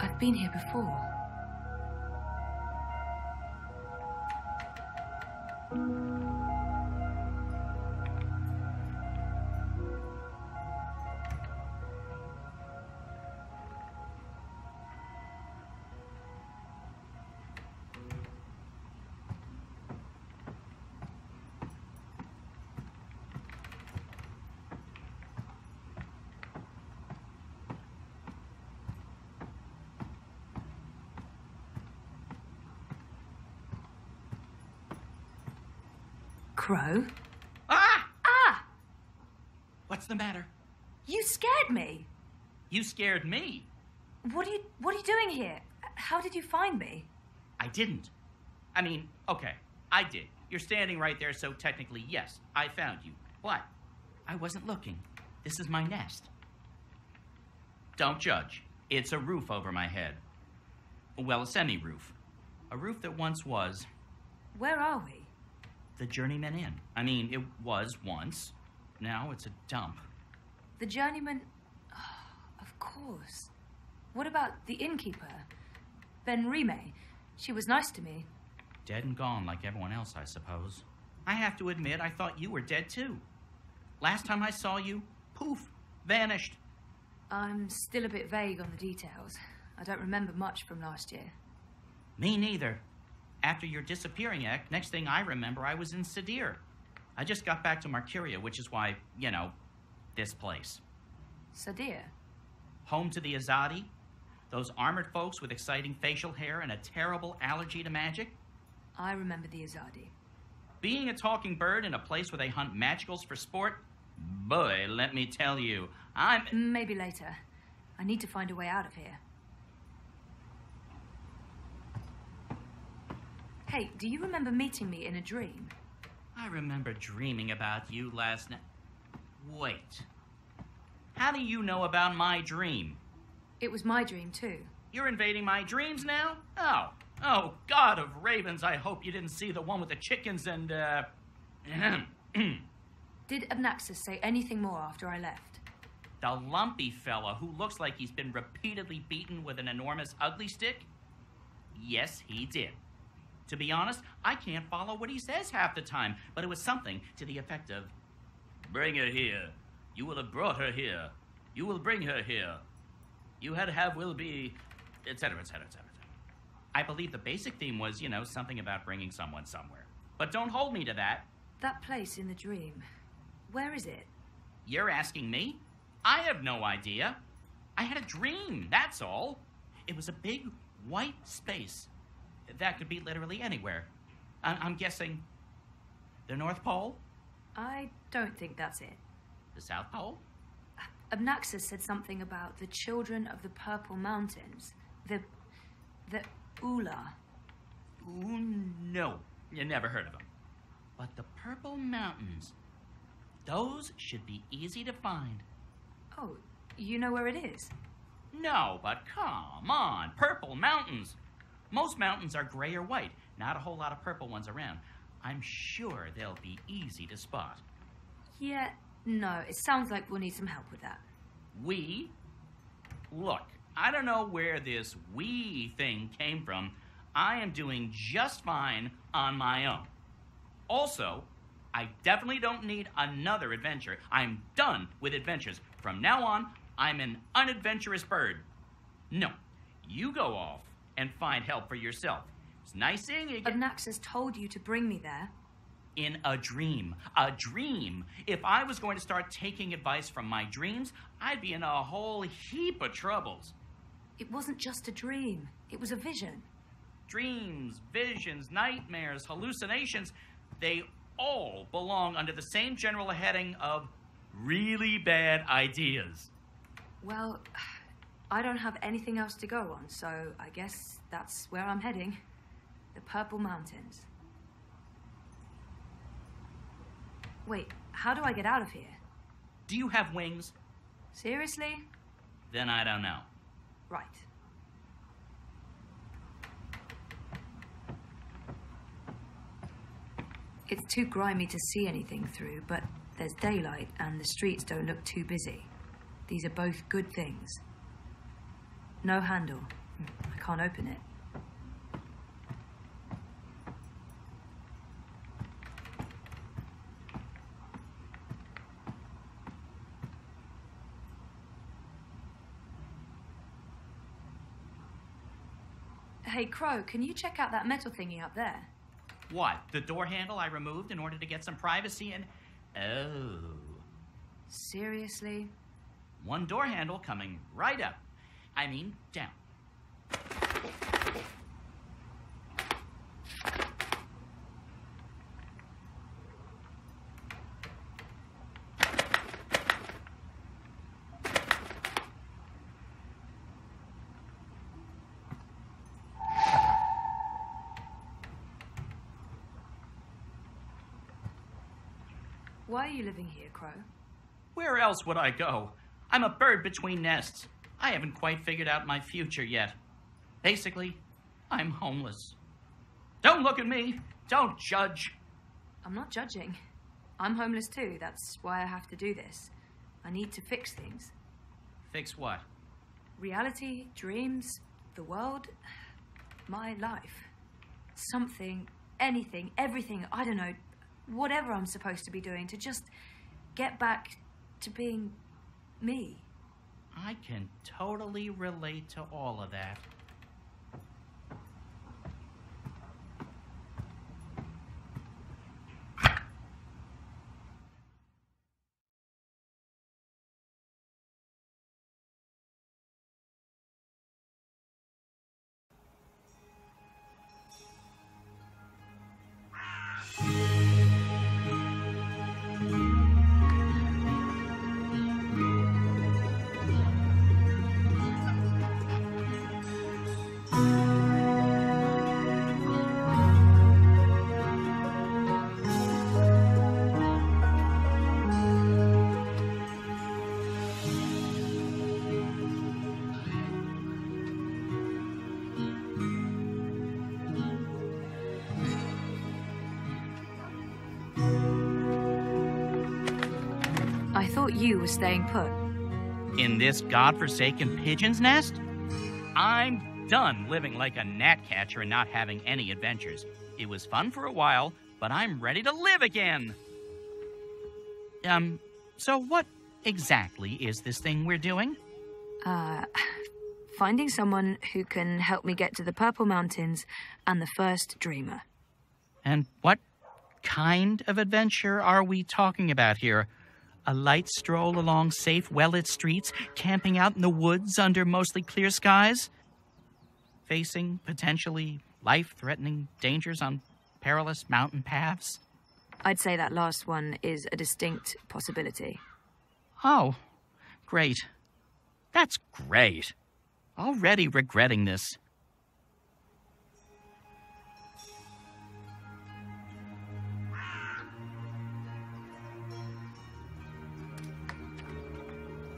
I've been here before. Crow? Ah! Ah! What's the matter? You scared me. You scared me. What are you doing here? How did you find me? I didn't. I mean, okay, I did. You're standing right there, so technically, yes, I found you. But I wasn't looking. This is my nest. Don't judge. It's a roof over my head. Well, a semi-roof. A roof that once was... Where are we? The Journeyman Inn. I mean, it was once. Now it's a dump. The Journeyman... Oh, of course. What about the innkeeper? Ben Rime. She was nice to me. Dead and gone like everyone else, I suppose. I have to admit, I thought you were dead too. Last time I saw you, poof, vanished. I'm still a bit vague on the details. I don't remember much from last year. Me neither. After your disappearing act, next thing I remember, I was in Sadir. I just got back to Marcuria, which is why, you know, this place. Sadir? Home to the Azadi, those armored folks with exciting facial hair and a terrible allergy to magic. I remember the Azadi. Being a talking bird in a place where they hunt magicals for sport, boy, let me tell you, I'm... Maybe later. I need to find a way out of here. Hey, do you remember meeting me in a dream? I remember dreaming about you last night. Wait. How do you know about my dream? It was my dream, too. You're invading my dreams now? Oh, God of ravens, I hope you didn't see the one with the chickens and, Did Abnaxis say anything more after I left? The lumpy fella who looks like he's been repeatedly beaten with an enormous ugly stick? Yes, he did. To be honest, I can't follow what he says half the time, but it was something to the effect of, "Bring her here. You will have brought her here. You will bring her here. You had have will be," etc., etc., etc. I believe the basic theme was, you know, something about bringing someone somewhere. But don't hold me to that. That place in the dream, where is it? You're asking me? I have no idea. I had a dream, that's all. It was a big white space. That could be literally anywhere. I'm guessing the North Pole? I don't think that's it. The South Pole? Abnaxis said something about the children of the Purple Mountains. The Ula. Ooh, no. You never heard of them. But the Purple Mountains, those should be easy to find. Oh, you know where it is? No, but come on. Purple Mountains. Most mountains are gray or white. Not a whole lot of purple ones around. I'm sure they'll be easy to spot. Yeah, no, it sounds like we'll need some help with that. We? Look, I don't know where this we thing came from. I am doing just fine on my own. Also, I definitely don't need another adventure. I'm done with adventures. From now on, I'm an unadventurous bird. No, you go off and find help for yourself. It's nice seeing you. Abnaxis told you to bring me there. In a dream. A dream. If I was going to start taking advice from my dreams, I'd be in a whole heap of troubles. It wasn't just a dream. It was a vision. Dreams, visions, nightmares, hallucinations, they all belong under the same general heading of really bad ideas. Well, I don't have anything else to go on, so I guess that's where I'm heading. The Purple Mountains. Wait, how do I get out of here? Do you have wings? Seriously? Then I don't know. Right. It's too grimy to see anything through, but there's daylight and the streets don't look too busy. These are both good things. No handle, I can't open it. Hey, Crow, can you check out that metal thingy up there? What? The door handle I removed in order to get some privacy and... Oh. Seriously? One door handle coming right up. I mean, down. Why are you living here, Crow? Where else would I go? I'm a bird between nests. I haven't quite figured out my future yet. Basically, I'm homeless. Don't look at me. Don't judge. I'm not judging. I'm homeless too. That's why I have to do this. I need to fix things. Fix what? Reality, dreams, the world, my life. Something, anything, everything, I don't know, whatever I'm supposed to be doing to just get back to being me. I can totally relate to all of that. I thought you were staying put. In this godforsaken pigeon's nest? I'm done living like a gnatcatcher and not having any adventures. It was fun for a while, but I'm ready to live again. So what exactly is this thing we're doing? Finding someone who can help me get to the Purple Mountains and the first dreamer. And what kind of adventure are we talking about here? A light stroll along safe, well-lit streets, camping out in the woods under mostly clear skies? Facing, potentially, life-threatening dangers on perilous mountain paths? I'd say that last one is a distinct possibility. Oh, great. That's great. Already regretting this.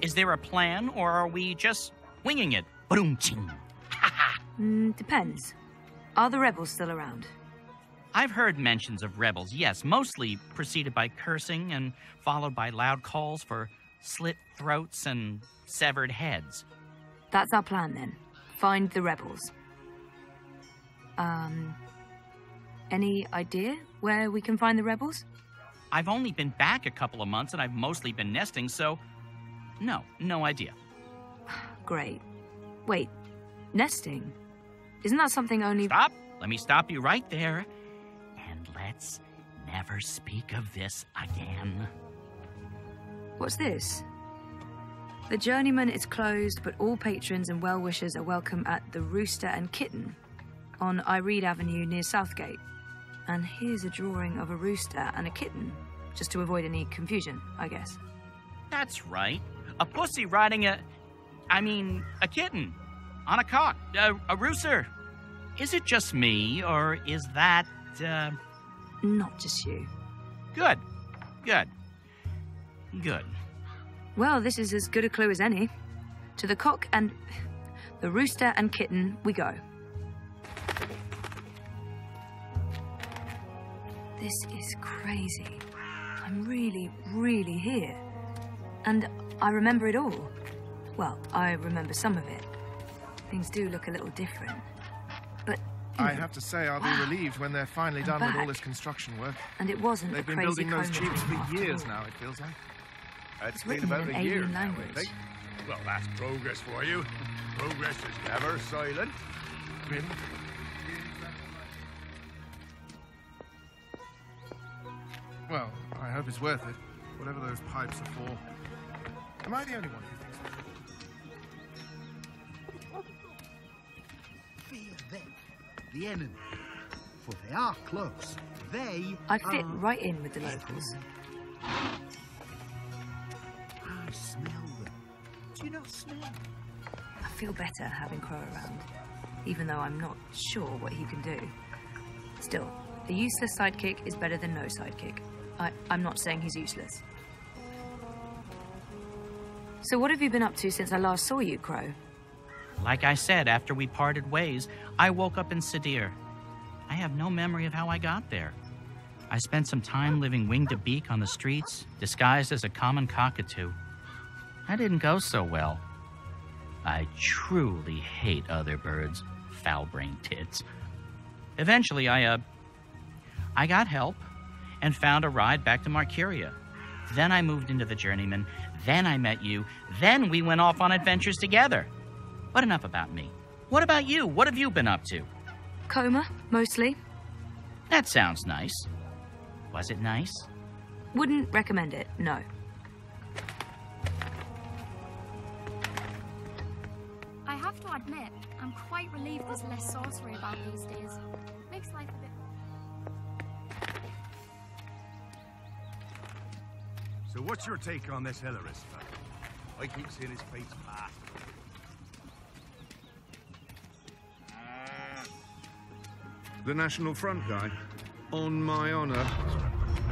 Is there a plan, or are we just winging it? Boom-ching. Depends. Are the rebels still around? I've heard mentions of rebels, yes, mostly preceded by cursing and followed by loud calls for slit throats and severed heads. That's our plan, then. Find the rebels. Any idea where we can find the rebels? I've only been back a couple of months, and I've mostly been nesting, so... No idea. Great. Wait, nesting? Isn't that something only... Stop! Let me stop you right there. And let's never speak of this again. What's this? The Journeyman is closed, but all patrons and well-wishers are welcome at the Rooster and Kitten on Iread Avenue near Southgate. And here's a drawing of a rooster and a kitten, just to avoid any confusion, I guess. That's right. A pussy riding a kitten on a cock, a rooster. Is it just me, or is that, Not just you. Good. Well, this is as good a clue as any. To the cock and... the rooster and kitten we go. This is crazy. I'm really here. And I remember it all. Well, I remember some of it. Things do look a little different. But I have to say, I'll be relieved when they're finally done with all this construction work. And it wasn't They've a been crazy building those tubes dream for years now, it feels like. It's written been about in a year alien now, language. I think. Well, that's progress for you. Progress is never silent. Really? Well, I hope it's worth it. Whatever those pipes are for. Am I the only one who thinks that? Fear them, the enemy. For they are close. They I fit right in with the locals. I smell them. Do you not smell them? I feel better having Crow around, even though I'm not sure what he can do. Still, a useless sidekick is better than no sidekick. I'm not saying he's useless. So what have you been up to since I last saw you, Crow? Like I said, after we parted ways, I woke up in Sadir. I have no memory of how I got there. I spent some time living wing to beak on the streets, disguised as a common cockatoo. That didn't go so well. I truly hate other birds, foul-brained tits. Eventually, I got help and found a ride back to Marcuria. Then I moved into the Journeyman, then I met you, then we went off on adventures together. But enough about me. What about you? What have you been up to? Coma, mostly. That sounds nice. Was it nice? Wouldn't recommend it, no. I have to admit, I'm quite relieved there's less sorcery about these days. Makes life a bit... So what's your take on this Hillarist? I keep seeing his face past. The National Front guy? On my honor.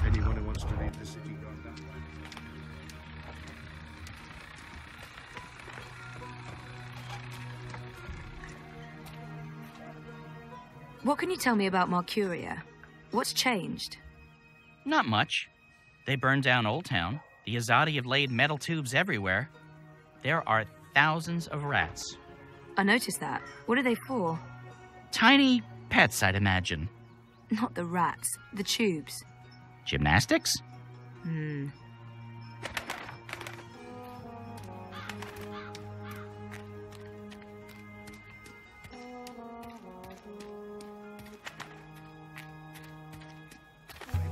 Anyone who wants to leave the city gone that way. What can you tell me about Marcuria? What's changed? Not much. They burned down Old Town. The Azadi have laid metal tubes everywhere. There are thousands of rats. I noticed that. What are they for? Tiny pets, I'd imagine. Not the rats, the tubes. Gymnastics?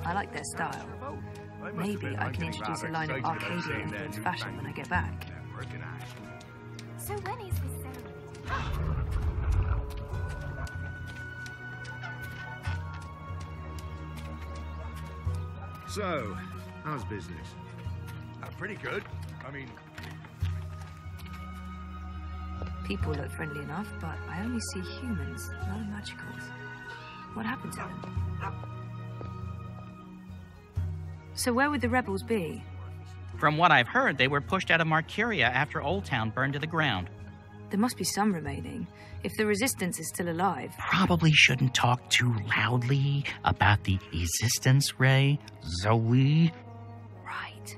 I like their style. Maybe I can introduce a line of Arcadia influenced fashion when I get back. So when is this ceremony? So, how's business? Pretty good. I mean, People look friendly enough, but I only see humans, no magicals. What happened to them? So where would the rebels be? From what I've heard, they were pushed out of Marcuria after Old Town burned to the ground. There must be some remaining, if the resistance is still alive. Probably shouldn't talk too loudly about the resistance, Ray. Zoe. Right.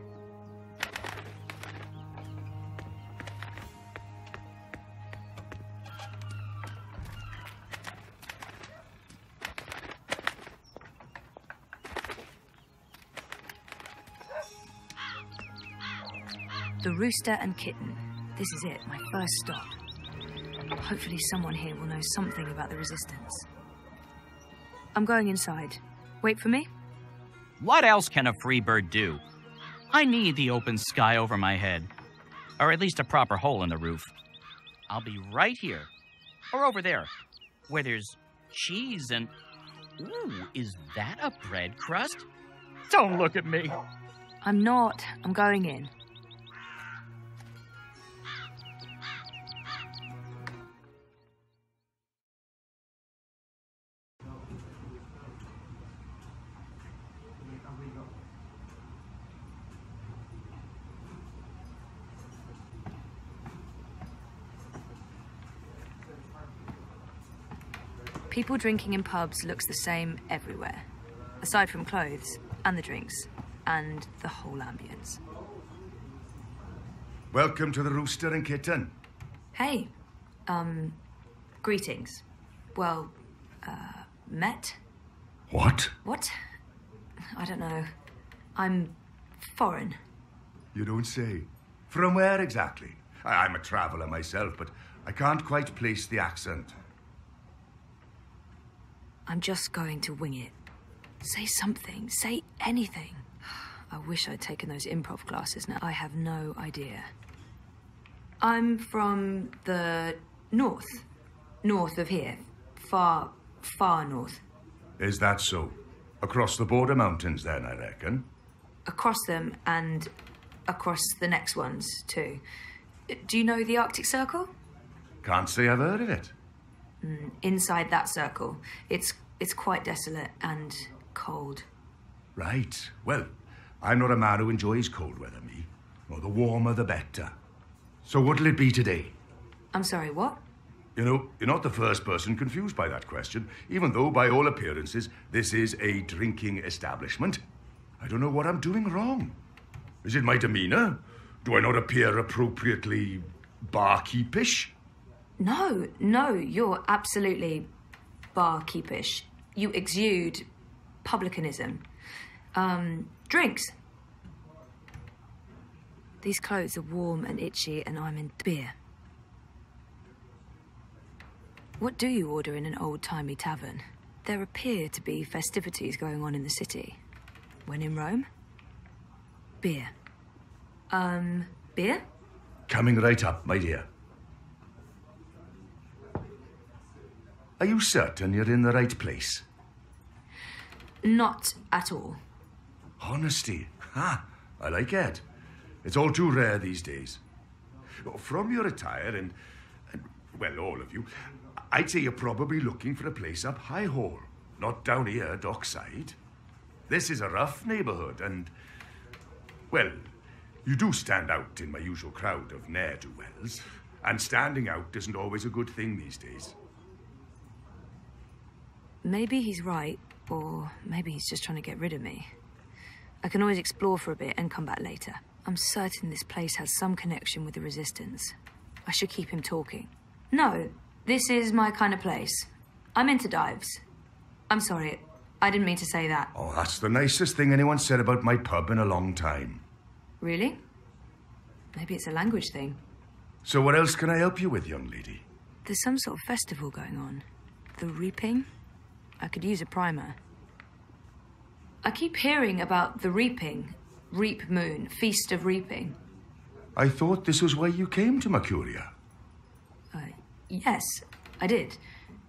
The Rooster and Kitten. This is it, my first stop. Hopefully someone here will know something about the resistance. I'm going inside. Wait for me? What else can a free bird do? I need the open sky over my head. Or at least a proper hole in the roof. I'll be right here. Or over there. Where there's cheese and... Ooh, is that a bread crust? Don't look at me. I'm not. I'm going in. People drinking in pubs looks the same everywhere, aside from clothes and the drinks and the whole ambience. welcome to the Rooster and Kitten. Hey, Greetings. Well, met? What? What? I don't know. I'm foreign. You don't say. From where exactly? I'm a traveller myself, but I can't quite place the accent. I'm just going to wing it. Say something. Say anything. I wish I'd taken those improv classes now. I have no idea. I'm from the north. North of here. Far, far north. Is that so? Across the border mountains then, I reckon? Across them and across the next ones, too. Do you know the Arctic Circle? Can't say I've heard of it. Inside that circle, it's quite desolate and cold. Right. Well, I'm not a man who enjoys cold weather, me. Well, the warmer, the better. So what'll it be today? I'm sorry, what? You know, you're not the first person confused by that question, even though, by all appearances, this is a drinking establishment. I don't know what I'm doing wrong. Is it my demeanour? Do I not appear appropriately barkeepish? No, you're absolutely barkeepish. You exude publicanism. Drinks. These clothes are warm and itchy, and I'm in beer. What do you order in an old-timey tavern? There appear to be festivities going on in the city. When in Rome? Beer. Beer? Coming right up, my dear. Are you certain you're in the right place? Not at all. Honesty. Ha! I like it. It's all too rare these days. From your attire and well, all of you, I'd say you're probably looking for a place up High Hall, not down here, dockside. This is a rough neighbourhood and, well, you do stand out in my usual crowd of ne'er-do-wells, and standing out isn't always a good thing these days. Maybe he's right, or maybe he's just trying to get rid of me. I can always explore for a bit and come back later. I'm certain this place has some connection with the Resistance. I should keep him talking. No, this is my kind of place. I'm into dives. I'm sorry, I didn't mean to say that. Oh, that's the nicest thing anyone said about my pub in a long time. Really? Maybe it's a language thing. So what else can I help you with, young lady? There's some sort of festival going on. The reaping? I could use a primer. I keep hearing about the reaping. Reap Moon, Feast of Reaping. I thought this was why you came to Mercuria. Yes, I did.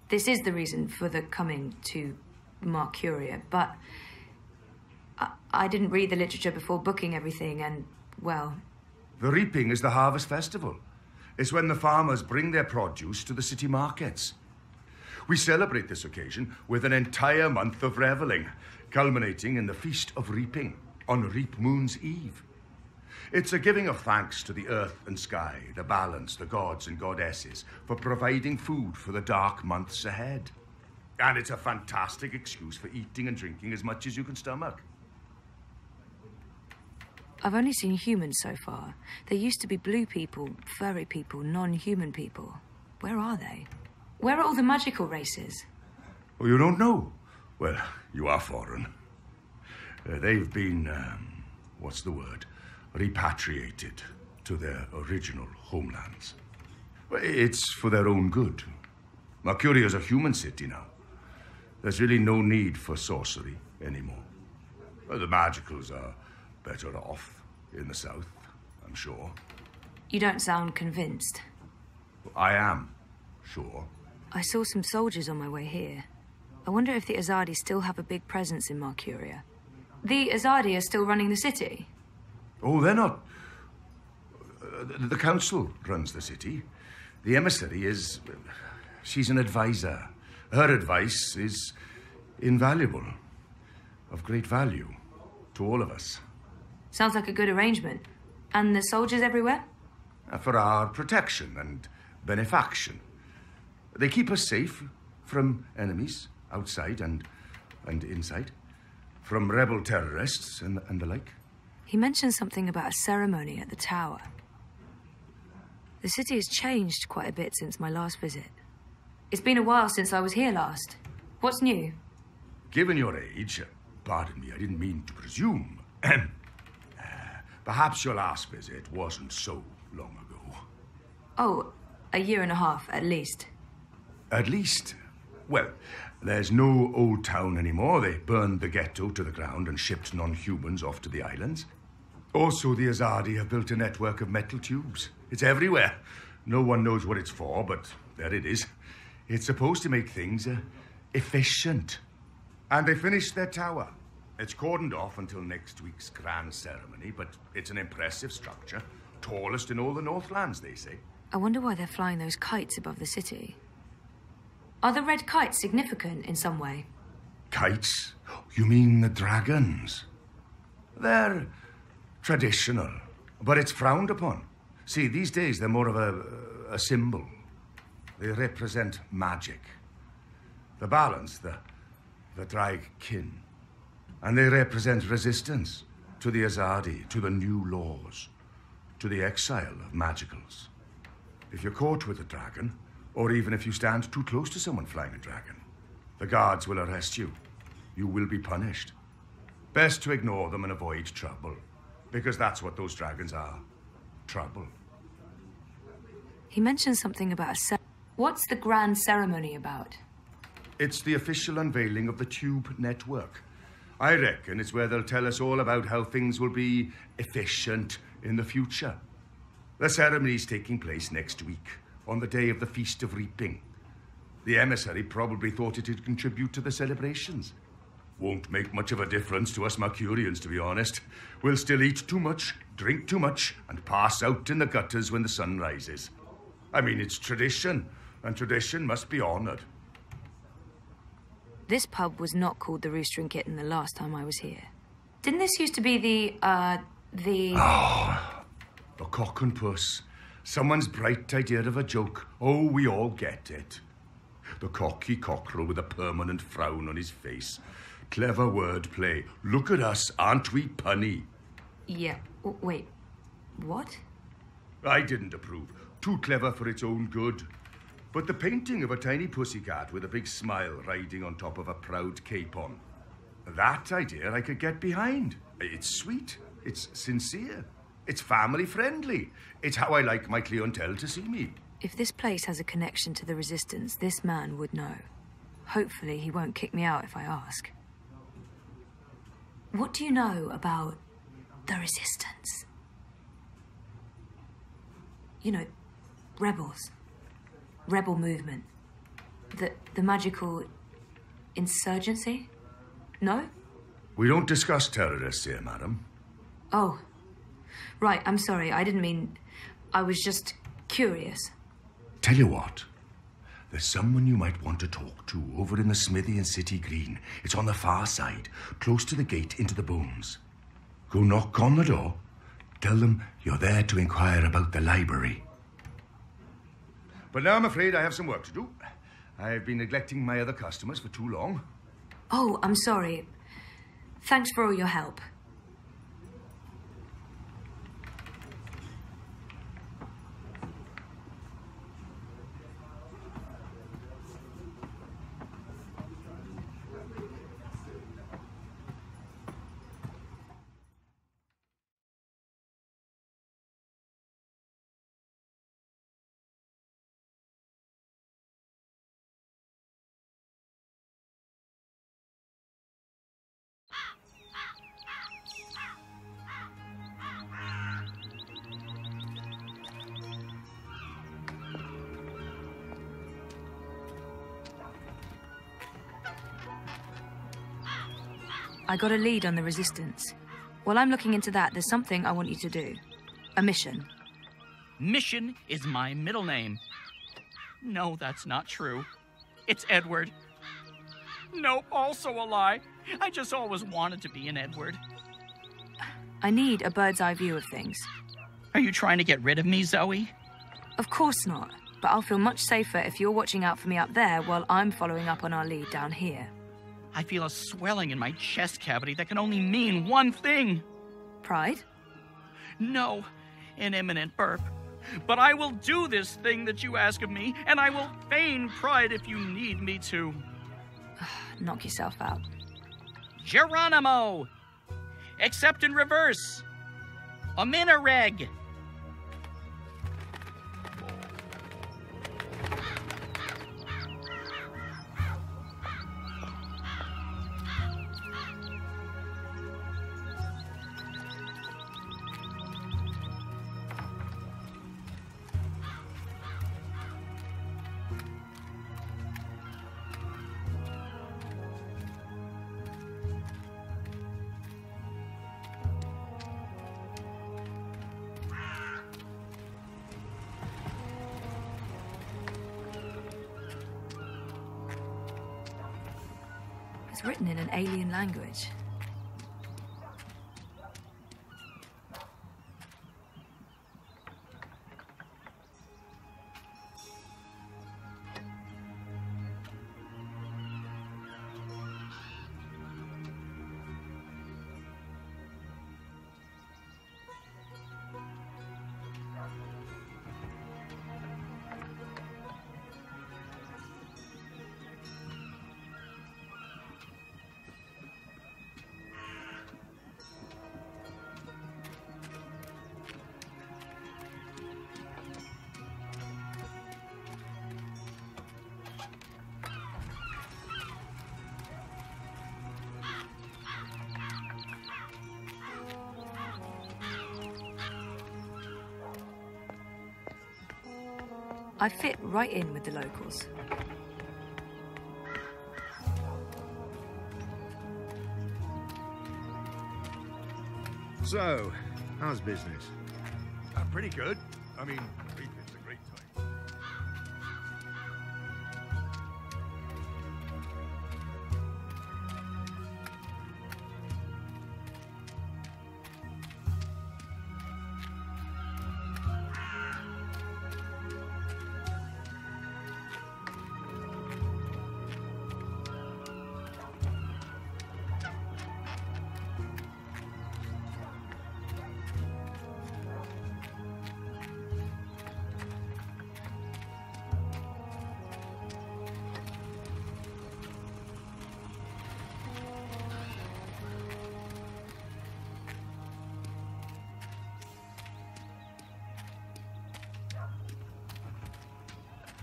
This is the reason for the coming to Mercuria, but I didn't read the literature before booking everything and, well... The reaping is the harvest festival. It's when the farmers bring their produce to the city markets. We celebrate this occasion with an entire month of revelling, culminating in the Feast of Reaping on Reap Moon's Eve. It's a giving of thanks to the earth and sky, the balance, the gods and goddesses, for providing food for the dark months ahead. And it's a fantastic excuse for eating and drinking as much as you can stomach. I've only seen humans so far. There used to be blue people, furry people, non-human people. Where are they? Where are all the magical races? Oh, you don't know? Well, you are foreign. They've been, what's the word? Repatriated to their original homelands. It's for their own good. Mercuria is a human city now. There's really no need for sorcery anymore. The magicals are better off in the south, I'm sure. You don't sound convinced. I am, sure. I saw some soldiers on my way here. I wonder if the Azadi still have a big presence in Mercuria. The Azadi are still running the city? Oh, they're not. The council runs the city. The emissary is... she's an advisor. Her advice is invaluable, of great value to all of us. Sounds like a good arrangement. And the soldiers everywhere? For our protection and benefaction. They keep us safe from enemies outside and inside, from rebel terrorists and the like. He mentioned something about a ceremony at the tower. The city has changed quite a bit since my last visit. It's been a while since I was here last. What's new? Given your age, pardon me, I didn't mean to presume. Perhaps your last visit wasn't so long ago. Oh, a year and a half, at least. At least? Well, there's no old town anymore. They burned the ghetto to the ground and shipped non-humans off to the islands. Also, the Azadi have built a network of metal tubes. It's everywhere. No one knows what it's for, but there it is. It's supposed to make things efficient. And they finished their tower. It's cordoned off until next week's grand ceremony, but it's an impressive structure. Tallest in all the Northlands, they say. I wonder why they're flying those kites above the city. Are the red kites significant in some way? Kites? You mean the dragons? They're traditional, but it's frowned upon. See, these days they're more of a symbol. They represent magic. The balance, the drag kin. And they represent resistance to the Azadi, to the new laws, to the exile of magicals. If you're caught with a dragon, or even if you stand too close to someone flying a dragon, the guards will arrest you. You will be punished. Best to ignore them and avoid trouble, because that's what those dragons are. Trouble. He mentioned something about What's the grand ceremony about? It's the official unveiling of the Tube Network. I reckon it's where they'll tell us all about how things will be efficient in the future. The ceremony's taking place next week, on the day of the Feast of Reaping. The emissary probably thought it'd contribute to the celebrations. Won't make much of a difference to us Mercurians, to be honest. We'll still eat too much, drink too much, and pass out in the gutters when the sun rises. I mean, it's tradition, and tradition must be honoured. This pub was not called the Rooster and Kitten the last time I was here. Didn't this used to be the... Oh, the cock and puss. Someone's bright idea of a joke. Oh, we all get it. The cocky cockerel with a permanent frown on his face. Clever wordplay. Look at us, aren't we punny? Yeah. Wait. What? I didn't approve. Too clever for its own good. But the painting of a tiny pussycat with a big smile riding on top of a proud capon, that idea I could get behind. It's sweet. It's sincere. It's family-friendly. It's how I like my clientele to see me. If this place has a connection to the Resistance, this man would know. Hopefully he won't kick me out if I ask. What do you know about the Resistance? You know, rebels. Rebel movement. The magical insurgency? No? We don't discuss terrorists here, madam. Oh. Right, I'm sorry. I didn't mean... I was just curious. Tell you what. There's someone you might want to talk to over in the smithy in City Green. It's on the far side, close to the gate into the booms. Go knock on the door. Tell them you're there to inquire about the library. But now I'm afraid I have some work to do. I've been neglecting my other customers for too long. Oh, I'm sorry. Thanks for all your help. I got a lead on the Resistance. While I'm looking into that, there's something I want you to do. A mission. Mission is my middle name. No, that's not true. It's Edward. Nope, also a lie. I just always wanted to be an Edward. I need a bird's eye view of things. Are you trying to get rid of me, Zoe? Of course not, but I'll feel much safer if you're watching out for me up there while I'm following up on our lead down here. I feel a swelling in my chest cavity that can only mean one thing. Pride? No, an imminent burp. But I will do this thing that you ask of me, and I will feign pride if you need me to. Knock yourself out. Geronimo! Except in reverse. A minireg. It's written in an alien language. I fit right in with the locals. So, how's business? Pretty good. I mean, it's a great time.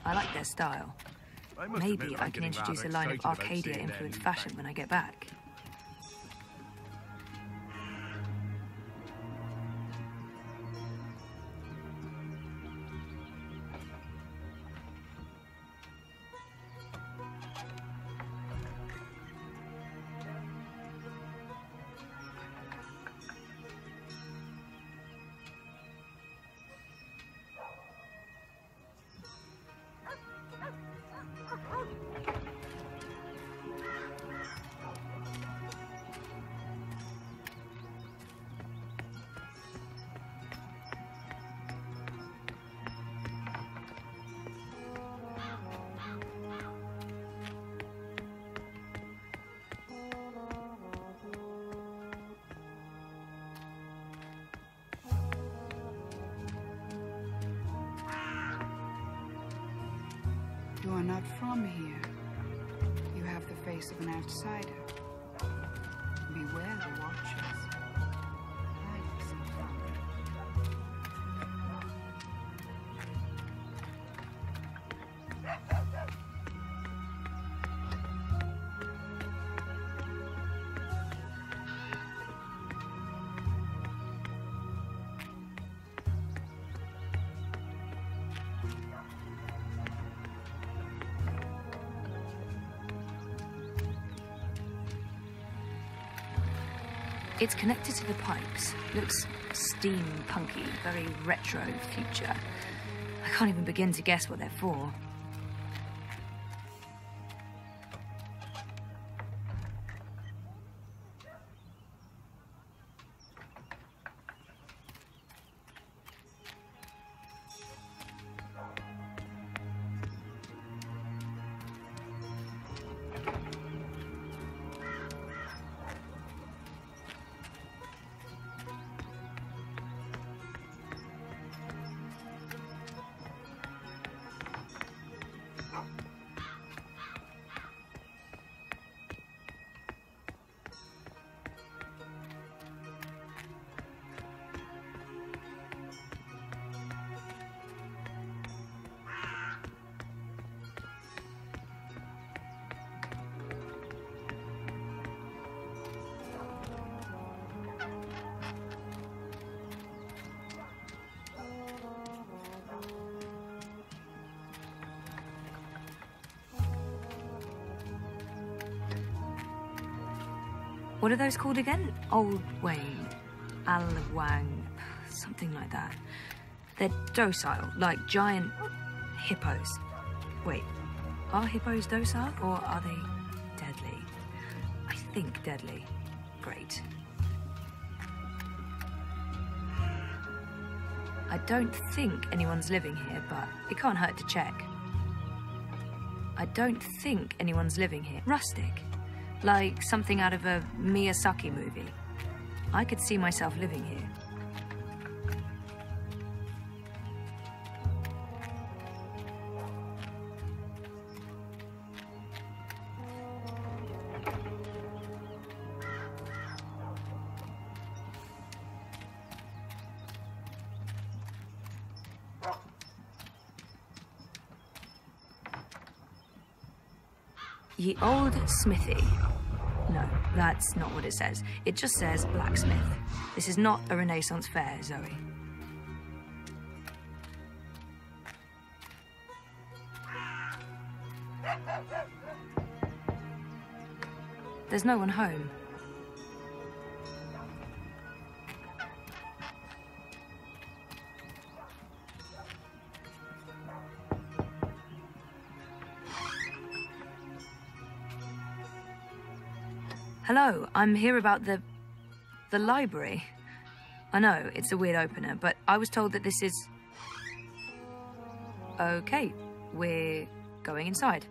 I like their style. Maybe I can introduce a line of Arcadia-influenced fashion when I get back. You are not from here. You have the face of an outsider. Beware the watchers. Hide yourself from them. It's connected to the pipes. Looks steampunky, very retro future. I can't even begin to guess what they're for. What are those called again? Old Wayne, Alwang, something like that. They're docile, like giant hippos. Wait, are hippos docile or are they deadly? I think deadly. Great. I don't think anyone's living here, but it can't hurt to check. I don't think anyone's living here. Rustic. Like something out of a Miyazaki movie. I could see myself living here. Ye old smithy. No, that's not what it says. It just says blacksmith. This is not a Renaissance fair, Zoe. There's no one home. Hello, I'm here about the library. I know, it's a weird opener, but I was told that this is... Okay, we're going inside.